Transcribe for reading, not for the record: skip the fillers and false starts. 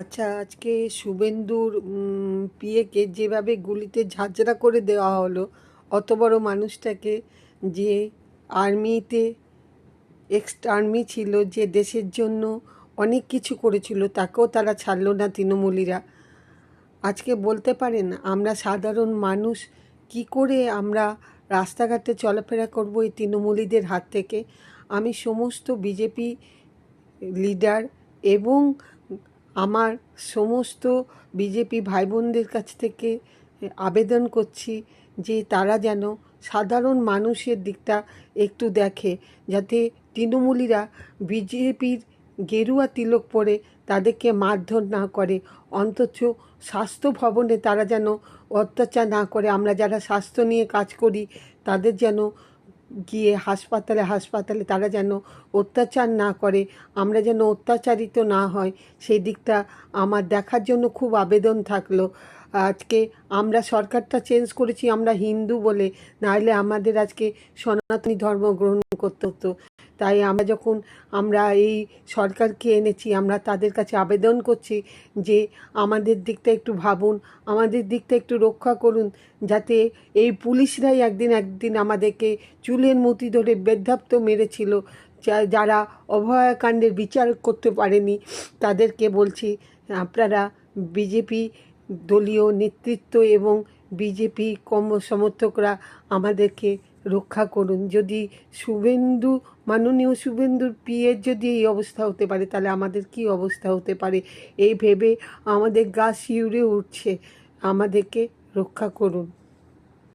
আচ্ছা, আজকে শুভেন্দুর পিএকে যেভাবে গুলিতে ঝাঁঝরা করে দেওয়া হলো, অত বড় মানুষটাকে, যে আর্মিতে এক্স আর্মি ছিল, যে দেশের জন্য অনেক কিছু করেছিল, তাকেও তারা ছাড়লো না তৃণমূলীরা। আজকে বলতে পারেন আমরা সাধারণ মানুষ কি করে আমরা রাস্তাঘাটে চলাফেরা করব এই তৃণমূলীদের হাত থেকে। আমি সমস্ত বিজেপি লিডার এবং আমার সমস্ত বিজেপি ভাই বোনদের কাছ থেকে আবেদন করছি যে তারা যেন সাধারণ মানুষের দিকটা একটু দেখে, যাতে তৃণমূলীরা বিজেপির গেরুয়া তিলক পরে তাদেরকে মারধর না করে। অন্তত স্বাস্থ্য ভবনে তারা যেন অত্যাচার না করে। আমরা যারা স্বাস্থ্য নিয়ে কাজ করি তাদের যেন গিয়ে হাসপাতালে হাসপাতালে তারা যেন অত্যাচার না করে, আমরা যেন অত্যাচারিত না হয়, সেই দিকটা আমার দেখার জন্য খুব আবেদন থাকলো। আজকে আমরা সরকারটা চেঞ্জ করেছি আমরা হিন্দু বলে, নাহলে আমাদের আজকে সনাতনী ধর্ম গ্রহণ করতে হতো। তাই আমরা এই সরকারকে এনেছি, আমরা তাদের কাছে আবেদন করছি যে আমাদের দিকটা একটু ভাবুন, আমাদের দিকটা একটু রক্ষা করুন, যাতে এই পুলিশরাই একদিন আমাদেরকে চুলের মুঠি ধরে বেধাপ্ত মেরেছিল, যারা অভয়াকাণ্ডের বিচার করতে পারেনি, তাদেরকে বলছি আপনারা বিজেপি দলীয় নেতৃত্ব এবং বিজেপি সমর্থকরা আমাদেরকে রক্ষা করুন। যদি মাননীয় শুভেন্দুর পিএর যদি এই অবস্থা হতে পারে, তাহলে আমাদের কি অবস্থা হতে পারে, এই ভেবে আমাদের গা শিউরে উঠছে। আমাদেরকে রক্ষা করুন।